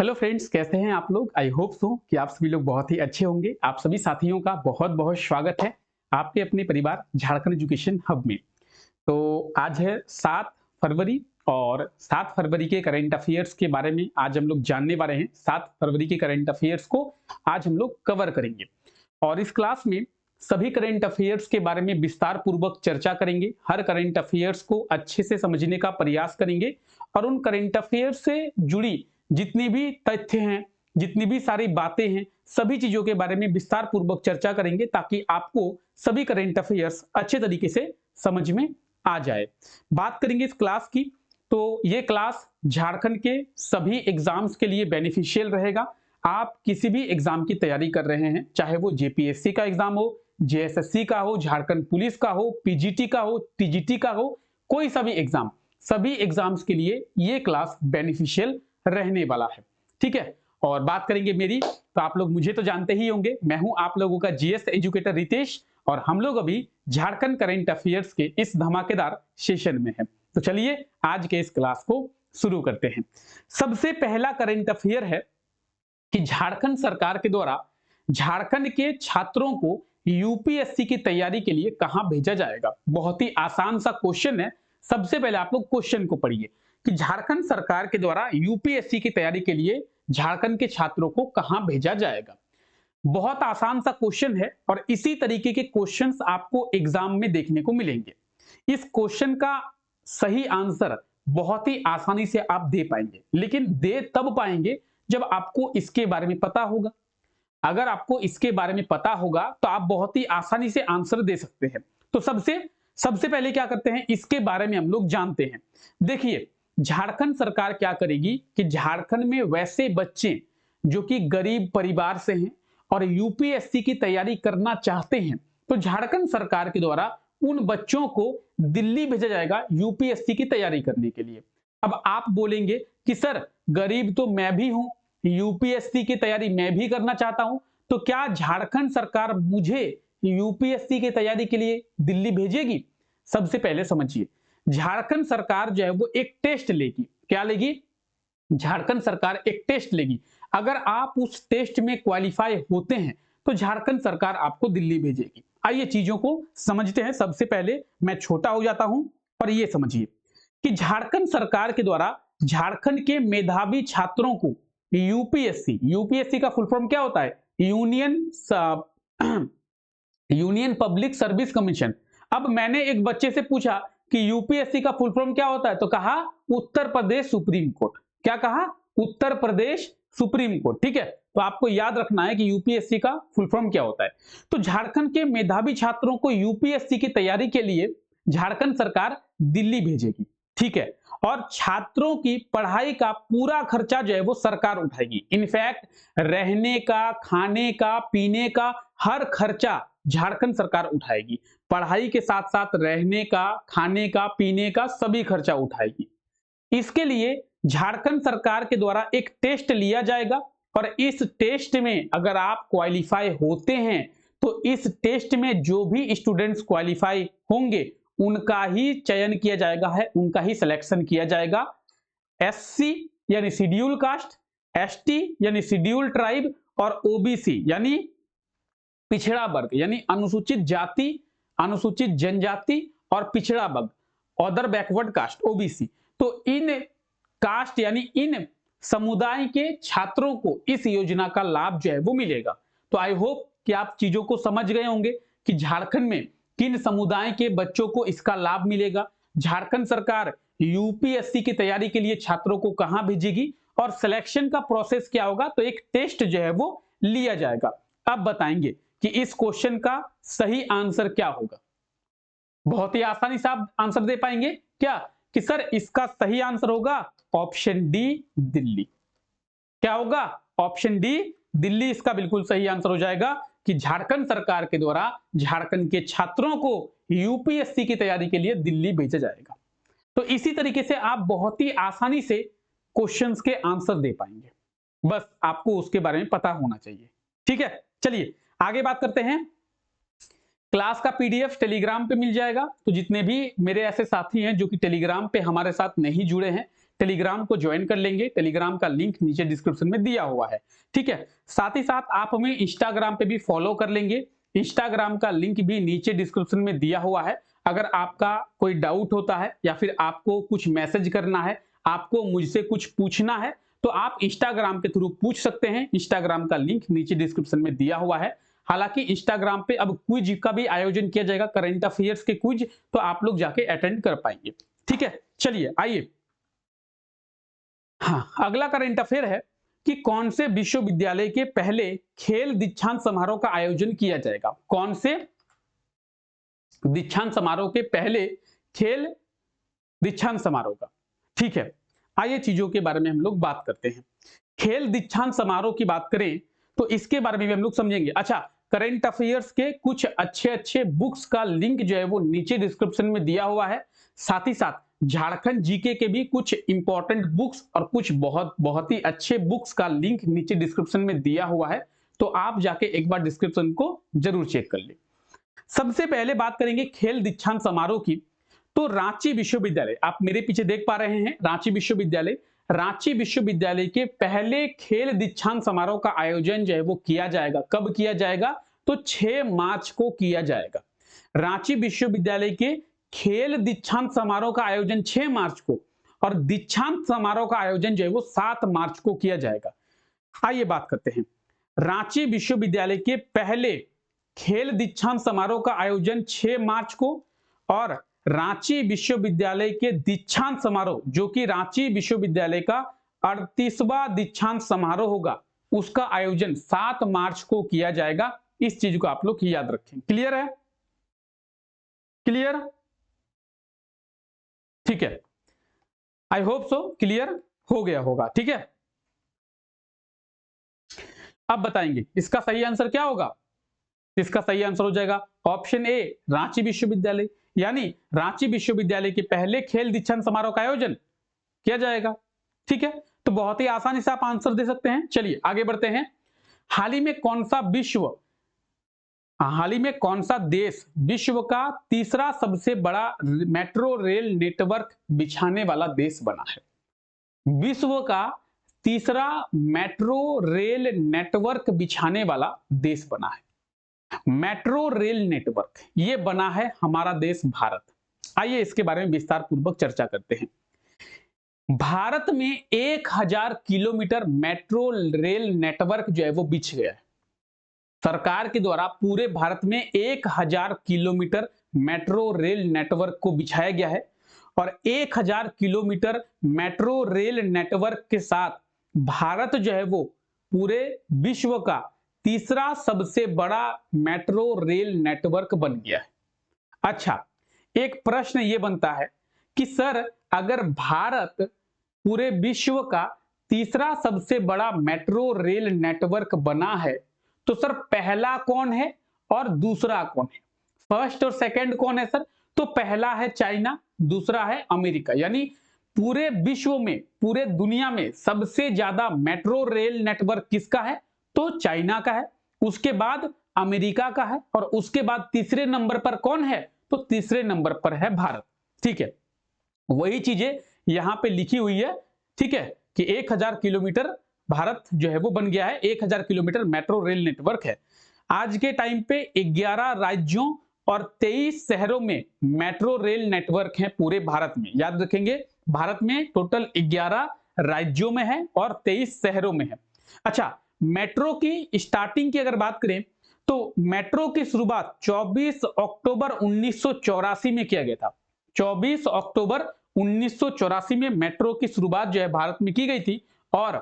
Hello friends, कैसे हैं आप लोग। आई होप सो कि आप सभी लोग बहुत ही अच्छे होंगे। आप सभी साथियों का बहुत बहुत स्वागत है आपके अपने परिवार झारखंड एजुकेशन हब में। तो आज है 7 फरवरी और 7 फरवरी के करंट अफेयर्स के बारे में आज हम लोग जानने वाले हैं। 7 फरवरी के करंट अफेयर्स को आज हम लोग कवर करेंगे और इस क्लास में सभी करंट अफेयर्स के बारे में विस्तार पूर्वक चर्चा करेंगे। हर करंट अफेयर्स को अच्छे से समझने का प्रयास करेंगे और उन करंट अफेयर्स से जुड़ी जितनी भी तथ्य हैं, जितनी भी सारी बातें हैं, सभी चीजों के बारे में विस्तार पूर्वक चर्चा करेंगे ताकि आपको सभी करंट अफेयर्स अच्छे तरीके से समझ में आ जाए। बात करेंगे इस क्लास की, तो ये क्लास झारखंड के सभी एग्जाम्स के लिए बेनिफिशियल रहेगा। आप किसी भी एग्जाम की तैयारी कर रहे हैं, चाहे वो जेपीएससी का एग्जाम हो, जेएसएससी का हो, झारखंड पुलिस का हो, पीजीटी का हो, टीजीटी का हो, कोई सा भी एग्जाम, सभी एग्जाम्स के लिए ये क्लास बेनिफिशियल रहने वाला है। ठीक है। और बात करेंगे मेरी, तो आप लोग मुझे तो जानते ही होंगे, मैं हूं आप लोगों का जीएस एजुकेटर रितेश और हम लोग अभी झारखंड करंट अफेयर्स के इस धमाकेदार सेशन में हैं। तो चलिए आज के इस क्लास को शुरू करते हैं। सबसे पहला करंट अफेयर है कि झारखंड सरकार के द्वारा झारखंड के छात्रों को यूपीएससी की तैयारी के लिए कहां भेजा जाएगा। बहुत ही आसान सा क्वेश्चन है। सबसे पहले आप लोग क्वेश्चन को पढ़िए कि झारखंड सरकार के द्वारा यूपीएससी की तैयारी के लिए झारखंड के छात्रों को कहां भेजा जाएगा। बहुत आसान सा क्वेश्चन है और इसी तरीके के क्वेश्चंस आपको एग्जाम में देखने को मिलेंगे। इस क्वेश्चन का सही आंसर बहुत ही आसानी से आप दे पाएंगे, लेकिन दे तब पाएंगे जब आपको इसके बारे में पता होगा। अगर आपको इसके बारे में पता होगा तो आप बहुत ही आसानी से आंसर दे सकते हैं। तो सबसे पहले क्या करते हैं, इसके बारे में हम लोग जानते हैं। देखिए, झारखंड सरकार क्या करेगी कि झारखंड में वैसे बच्चे जो कि गरीब परिवार से हैं और यूपीएससी की तैयारी करना चाहते हैं, तो झारखंड सरकार के द्वारा उन बच्चों को दिल्ली भेजा जाएगा यूपीएससी की तैयारी करने के लिए। अब आप बोलेंगे कि सर, गरीब तो मैं भी हूं, यूपीएससी की तैयारी मैं भी करना चाहता हूं, तो क्या झारखंड सरकार मुझे यूपीएससी की तैयारी के लिए दिल्ली भेजेगी। सबसे पहले समझिए, झारखंड सरकार जो है वो एक टेस्ट लेगी। क्या लेगी? झारखंड सरकार एक टेस्ट लेगी। अगर आप उस टेस्ट में क्वालिफाई होते हैं तो झारखंड सरकार आपको दिल्ली भेजेगी। आइए चीजों को समझते हैं। सबसे पहले मैं छोटा हो जाता हूं और ये समझिए कि झारखंड सरकार के द्वारा झारखंड के मेधावी छात्रों को यूपीएससी का फुल फॉर्म क्या होता है? Union public service commission. अब मैंने एक बच्चे से पूछा कि यूपीएससी का फुल फॉर्म क्या होता है, तो कहा उत्तर प्रदेश सुप्रीम कोर्ट। क्या कहा? Uttar Pradesh supreme court. ठीक है, तो आपको याद रखना है कि यूपीएससी का फुल फॉर्म क्या होता है। तो झारखंड के मेधावी छात्रों को यूपीएससी की तैयारी के लिए झारखंड सरकार दिल्ली भेजेगी। ठीक है, और छात्रों की पढ़ाई का पूरा खर्चा जो है वो सरकार उठाएगी। इनफैक्ट रहने का, खाने का, पीने का हर खर्चा झारखंड सरकार उठाएगी। पढ़ाई के साथ साथ रहने का, खाने का, पीने का सभी खर्चा उठाएगी। इसके लिए झारखंड सरकार के द्वारा एक टेस्ट लिया जाएगा और इस टेस्ट में अगर आप क्वालिफाई होते हैं तो इस टेस्ट में जो भी स्टूडेंट्स क्वालिफाई होंगे उनका ही चयन किया जाएगा, है उनका ही सिलेक्शन किया जाएगा। एससी यानी शेड्यूल कास्ट, एसटी यानी शेड्यूल ट्राइब और ओबीसी यानी पिछड़ा वर्ग यानी अनुसूचित जाति, अनुसूचित जनजाति और पिछड़ा वर्ग, अदर बैकवर्ड कास्ट ओबीसी। तो इन कास्ट यानी इन समुदाय के छात्रों को इस योजना का लाभ जो है वो मिलेगा। तो आई होप कि आप चीजों को समझ गए होंगे कि झारखंड में किन समुदाय के बच्चों को इसका लाभ मिलेगा, झारखंड सरकार यूपीएससी की तैयारी के लिए छात्रों को कहां भेजेगी और सिलेक्शन का प्रोसेस क्या होगा। तो एक टेस्ट जो है वो लिया जाएगा। अब बताएंगे कि इस क्वेश्चन का सही आंसर क्या होगा। बहुत ही आसानी से आप आंसर दे पाएंगे क्या कि सर इसका सही आंसर होगा ऑप्शन डी, दिल्ली। क्या होगा? ऑप्शन डी, दिल्ली इसका बिल्कुल सही आंसर हो जाएगा कि झारखंड सरकार के द्वारा झारखंड के छात्रों को यूपीएससी की तैयारी के लिए दिल्ली भेजा जाएगा। तो इसी तरीके से आप बहुत ही आसानी से क्वेश्चंस के आंसर दे पाएंगे, बस आपको उसके बारे में पता होना चाहिए। ठीक है, चलिए आगे बात करते हैं। क्लास का पीडीएफ टेलीग्राम पे मिल जाएगा। तो जितने भी मेरे ऐसे साथी हैं जो कि टेलीग्राम पे हमारे साथ नहीं जुड़े हैं, टेलीग्राम को ज्वाइन कर लेंगे। टेलीग्राम का लिंक नीचे डिस्क्रिप्शन में दिया हुआ है, ठीक है। साथ ही साथ आप हमें इंस्टाग्राम पे भी फॉलो कर लेंगे। इंस्टाग्राम का लिंक भी नीचे डिस्क्रिप्शन में दिया हुआ है। अगर आपका कोई डाउट होता है या फिर आपको कुछ मैसेज करना है, आपको मुझसे कुछ पूछना है, तो आप इंस्टाग्राम के थ्रू पूछ सकते हैं। इंस्टाग्राम का लिंक नीचे डिस्क्रिप्शन में दिया हुआ है। हालांकि इंस्टाग्राम पे अब क्विज का भी आयोजन किया जाएगा, करंट अफेयर्स के क्विज, तो आप लोग जाके अटेंड कर पाएंगे, ठीक है। चलिए आइए, हाँ, अगला करंट अफेयर है कि कौन से विश्वविद्यालय के पहले खेल दीक्षांत समारोह का आयोजन किया जाएगा। कौन से दीक्षांत समारोह के पहले खेल दीक्षांत समारोह का, ठीक है। आइए चीजों के बारे में हम लोग बात करते हैं। खेल दीक्षांत समारोह की बात करें तो इसके बारे में भी हम लोग समझेंगे। अच्छा, करंट अफेयर्स के कुछ अच्छे बुक्स का लिंक जो है वो नीचे डिस्क्रिप्शन में दिया हुआ है। साथ ही साथ झारखंड जीके के भी कुछ इंपॉर्टेंट बुक्स और कुछ बहुत ही अच्छे बुक्स का लिंक नीचे डिस्क्रिप्शन में दिया हुआ है, तो आप जाके एक बार डिस्क्रिप्शन को जरूर चेक कर ले। सबसे पहले बात करेंगे खेल दीक्षांत समारोह की, तो रांची विश्वविद्यालय, आप मेरे पीछे देख पा रहे हैं रांची विश्वविद्यालय। रांची विश्वविद्यालय के पहले खेल दीक्षांत समारोह का आयोजन जो है वो किया जाएगा। कब किया जाएगा? तो 6 मार्च को किया जाएगा। रांची विश्वविद्यालय के खेल दीक्षांत समारोह का आयोजन 6 मार्च को और दीक्षांत समारोह का आयोजन जो है वो 7 मार्च को किया जाएगा। आइए बात करते हैं। रांची विश्वविद्यालय के पहले खेल दीक्षांत समारोह का आयोजन 6 मार्च को और रांची विश्वविद्यालय के दीक्षांत समारोह, जो कि रांची विश्वविद्यालय का 38वां दीक्षांत समारोह होगा, उसका आयोजन 7 मार्च को किया जाएगा। इस चीज को आप लोग याद रखें। क्लियर है? क्लियर? ठीक है, आई होप सो क्लियर हो गया होगा, ठीक है। अब बताएंगे इसका सही आंसर क्या होगा। इसका सही आंसर हो जाएगा ऑप्शन ए, रांची विश्वविद्यालय। यानी रांची विश्वविद्यालय के पहले खेल दीक्षांत समारोह का आयोजन किया जाएगा, ठीक है। तो बहुत ही आसानी से आप आंसर दे सकते हैं। चलिए आगे बढ़ते हैं। हाल ही में कौन सा देश विश्व का तीसरा सबसे बड़ा मेट्रो रेल नेटवर्क बिछाने वाला देश बना है? विश्व का तीसरा मेट्रो रेल नेटवर्क बिछाने वाला देश बना है। मेट्रो रेल नेटवर्क ये बना है हमारा देश भारत। आइए इसके बारे में विस्तार पूर्वक चर्चा करते हैं। भारत में 1000 किलोमीटर मेट्रो रेल नेटवर्क जो है वो बिछ गया है। सरकार के द्वारा पूरे भारत में 1000 किलोमीटर मेट्रो रेल नेटवर्क को बिछाया गया है और 1000 किलोमीटर मेट्रो रेल नेटवर्क के साथ भारत जो है वो पूरे विश्व का तीसरा सबसे बड़ा मेट्रो रेल नेटवर्क बन गया है। अच्छा, एक प्रश्न ये बनता है कि सर अगर भारत पूरे विश्व का तीसरा सबसे बड़ा मेट्रो रेल नेटवर्क बना है तो सर पहला कौन है और दूसरा कौन है? फर्स्ट और सेकंड कौन है सर? तो पहला है चाइना, दूसरा है अमेरिका। यानी पूरे विश्व में, पूरे दुनिया में सबसे ज्यादा मेट्रो रेल नेटवर्क किसका है? तो चाइना का है, उसके बाद अमेरिका का है और उसके बाद तीसरे नंबर पर कौन है? तो तीसरे नंबर पर है भारत, ठीक है। वही चीजें यहां पे लिखी हुई है, ठीक है, कि 1000 किलोमीटर भारत जो है वो बन गया है, 1000 किलोमीटर मेट्रो रेल नेटवर्क है। आज के टाइम पे 11 राज्यों और 23 शहरों में मेट्रो रेल नेटवर्क है पूरे भारत में। याद रखेंगे, भारत में टोटल 11 राज्यों में है और 23 शहरों में है। अच्छा, मेट्रो की स्टार्टिंग की अगर बात करें तो मेट्रो की शुरुआत 24 अक्टूबर 1984 में किया गया था। 24 अक्टूबर 1984 में मेट्रो की शुरुआत जो है भारत में की गई थी और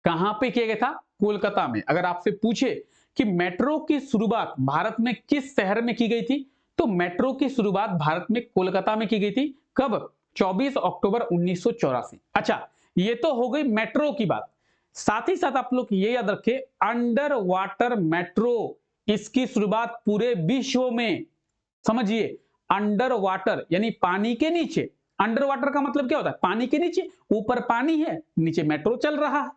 कहां पे किया गया था? कोलकाता में। अगर आपसे पूछे कि मेट्रो की शुरुआत भारत में किस शहर में की गई थी, तो मेट्रो की शुरुआत भारत में कोलकाता में की गई थी। कब? 24 अक्टूबर 1984। अच्छा, ये तो हो गई मेट्रो की बात। साथ ही साथ आप लोग ये याद रखें, अंडर वाटर मेट्रो, इसकी शुरुआत पूरे विश्व में, समझिए, अंडर वाटर यानी पानी के नीचे। अंडर वाटर का मतलब क्या होता है? पानी के नीचे, ऊपर पानी है, नीचे मेट्रो चल रहा है,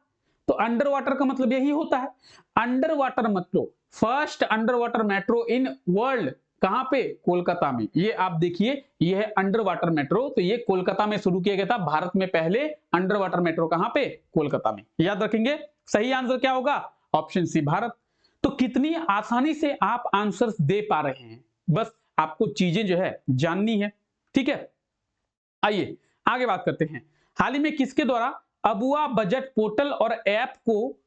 तो अंडर वाटर का मतलब यही होता है। Under water metro, first under water metro in world कहां पे? कोलकाता में। ये आप देखिए, ये है अंडर वाटर मेट्रो, तो ये कोलकाता में शुरू किया गया था। भारत में पहले अंडर वाटर मेट्रो कहां पे? कोलकाता में। याद रखेंगे। सही आंसर क्या होगा? Option C, Bharat. तो कितनी आसानी से आप आंसर्स दे पा रहे हैं, बस आपको चीजें जो है जाननी है। ठीक है, आइए आगे बात करते हैं। हाल ही में किसके द्वारा अबुआ बजट पोर्टल और ऐप को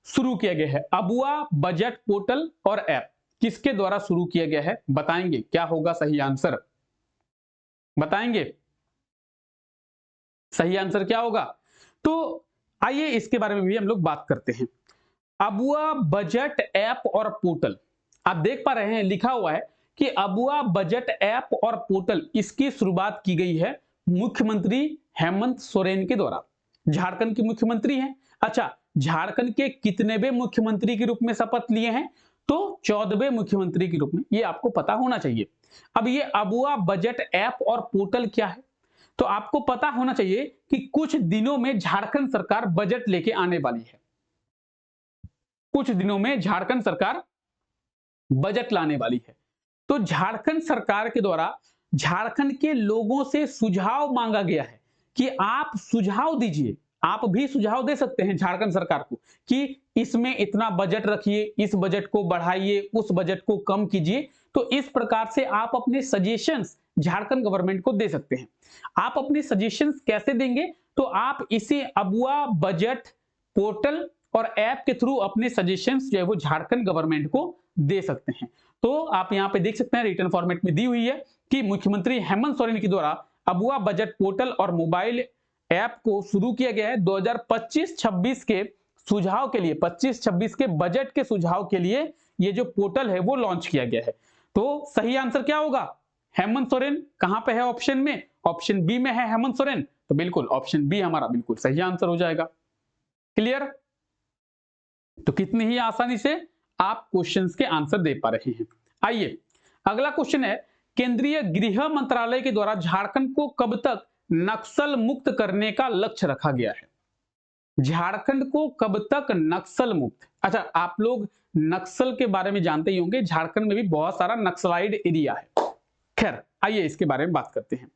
शुरू किया गया है? अबुआ बजट पोर्टल और ऐप किसके द्वारा शुरू किया गया है? बताएंगे क्या होगा सही आंसर? बताएंगे सही आंसर क्या होगा? तो आइए इसके बारे में भी हम लोग बात करते हैं। अबुआ बजट ऐप और पोर्टल, आप देख पा रहे हैं लिखा हुआ है कि अबुआ बजट ऐप और पोर्टल, इसकी शुरुआत की गई है मुख्यमंत्री हेमंत सोरेन के द्वारा। झारखंड के मुख्यमंत्री हैं। अच्छा, झारखंड के कितनेवें मुख्यमंत्री के रूप में शपथ लिए हैं? तो 14वें मुख्यमंत्री के रूप में, ये आपको पता होना चाहिए। अब ये अबुआ बजट ऐप और पोर्टल क्या है? तो आपको पता होना चाहिए कि कुछ दिनों में झारखंड सरकार बजट लेके आने वाली है। कुछ दिनों में झारखंड सरकार बजट लाने वाली है। तो झारखंड सरकार के द्वारा झारखंड के लोगों से सुझाव मांगा गया है कि आप सुझाव दीजिए। आप भी सुझाव दे सकते हैं झारखंड सरकार को कि इसमें इतना बजट रखिए, इस बजट को बढ़ाइए, उस बजट को कम कीजिए। तो इस प्रकार से आप अपने सजेशंस झारखंड गवर्नमेंट को दे सकते हैं। आप अपने सजेशंस कैसे देंगे? तो आप इसे अबुआ बजट पोर्टल और ऐप के थ्रू अपने सजेशंस जो है वो झारखंड गवर्नमेंट को दे सकते हैं। तो आप यहां पे देख सकते हैं रिटर्न फॉर्मेट में दी हुई है कि मुख्यमंत्री हेमंत सोरेन के द्वारा अबुआ बजट पोर्टल और मोबाइल ऐप को शुरू किया गया है 2025-26 के सुझाव के लिए, 25-26 के बजट के सुझाव के लिए ये जो पोर्टल है वो लॉन्च किया गया है। तो सही आंसर क्या होगा? हेमंत सोरेन कहां पे है ऑप्शन में? ऑप्शन बी में है हेमंत सोरेन, तो बिल्कुल ऑप्शन बी हमारा बिल्कुल सही आंसर हो जाएगा। क्लियर? तो कितनी ही आसानी से आप क्वेश्चंस के आंसर दे पा रहे हैं। आइए अगला क्वेश्चन है, केंद्रीय गृह मंत्रालय के द्वारा झारखंड को कब तक नक्सल मुक्त करने का लक्ष्य रखा गया है? झारखंड को कब तक नक्सल मुक्त? अच्छा, आप लोग नक्सल के बारे में जानते ही होंगे, झारखंड में भी बहुत सारा नक्सलाइड एरिया है। खैर आइए इसके बारे में बात करते हैं।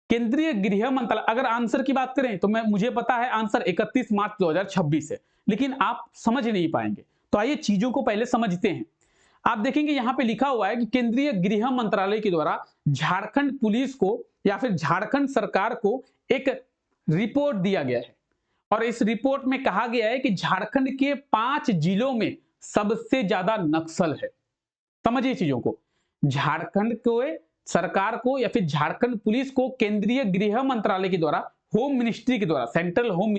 केंद्रीय गृह मंत्रालय, अगर आंसर की बात करें तो मुझे पता है आंसर 31 मार्च 2026 है, लेकिन आप समझ नहीं पाएंगे। तो आइए चीजों को पहले समझते हैं। आप देखेंगे यहां पे लिखा हुआ है कि केंद्रीय गृह मंत्रालय के द्वारा झारखंड पुलिस को या फिर झारखंड सरकार को एक रिपोर्ट दिया गया है और इस रिपोर्ट में कहा गया है कि झारखंड के 5 जिलों में सबसे ज्यादा नक्सल है। समझिए चीजों को, झारखंड को सरकार को या फिर झारखंड पुलिस को केंद्रीय गृह मंत्रालय के द्वारा, होम मिनिस्ट्री के द्वारा, सेंट्रल होम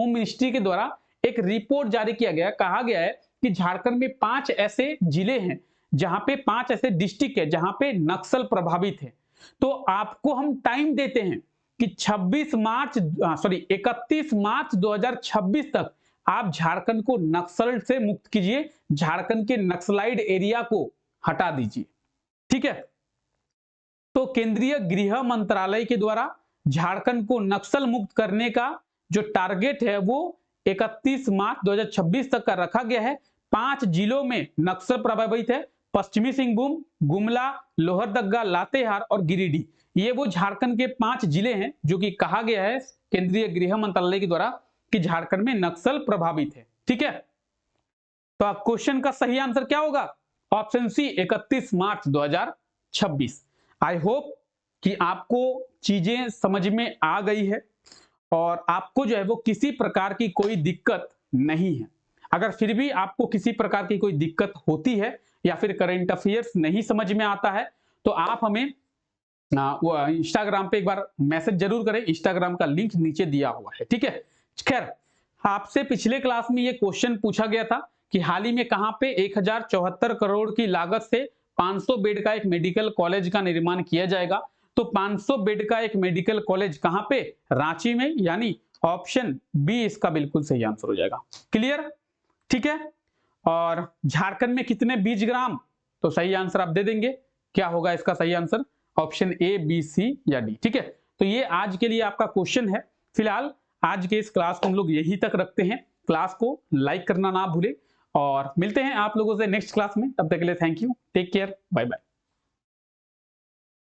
मिनिस्ट्री के द्वारा एक रिपोर्ट जारी किया गया। कहा गया है कि झारखंड में 5 ऐसे जिले हैं जहां पे 5 ऐसे डिस्ट्रिक्ट है जहां पे नक्सल प्रभावित है। तो आपको हम टाइम देते हैं कि 31 मार्च 2026 तक आप झारखंड को नक्सल से मुक्त कीजिए, झारखंड के नक्सलाइड एरिया को हटा दीजिए। ठीक है, तो केंद्रीय गृह मंत्रालय के द्वारा झारखंड को नक्सल मुक्त करने का जो टारगेट है वो 31 मार्च 2026 तक का रखा गया है। 5 जिलों में नक्सल प्रभावित है, पश्चिमी सिंहभूम, गुमला, लोहरदगा, लातेहार और गिरिडीह। ये वो झारखंड के 5 जिले हैं जो कि कहा गया है केंद्रीय गृह मंत्रालय के द्वारा कि झारखंड में नक्सल प्रभावित है। ठीक है, तो क्वेश्चन का सही आंसर क्या होगा? Option C, 31 March 2026। I hope कि आपको चीजें समझ में आ गई है और आपको जो है वो किसी प्रकार की कोई दिक्कत नहीं है। अगर फिर भी आपको किसी प्रकार की कोई दिक्कत होती है या फिर करंट अफेयर्स नहीं समझ में आता है तो आप हमें इंस्टाग्राम पे एक बार मैसेज जरूर करें। इंस्टाग्राम का लिंक नीचे दिया हुआ है। ठीक है, खैर आपसे पिछले क्लास में ये क्वेश्चन पूछा गया था कि हाल ही में कहां पे 1074 करोड़ की लागत से 500 बेड का एक मेडिकल कॉलेज का निर्माण किया जाएगा। तो 500 बेड का एक मेडिकल कॉलेज कहां पे? रांची में, यानी ऑप्शन बी इसका बिल्कुल सही आंसर हो जाएगा। क्लियर? ठीक है, और झारखंड में कितने बीज ग्राम? तो सही आंसर आप दे देंगे, क्या होगा इसका सही आंसर? ऑप्शन ए, बी, सी या डी। ठीक है, तो ये आज के लिए आपका क्वेश्चन है। फिलहाल आज के इस क्लास को हम लोग यहीं तक रखते हैं। क्लास को लाइक करना ना भूले और मिलते हैं आप लोगों से नेक्स्ट क्लास में। तब तक के लिए thank you, take care, bye bye.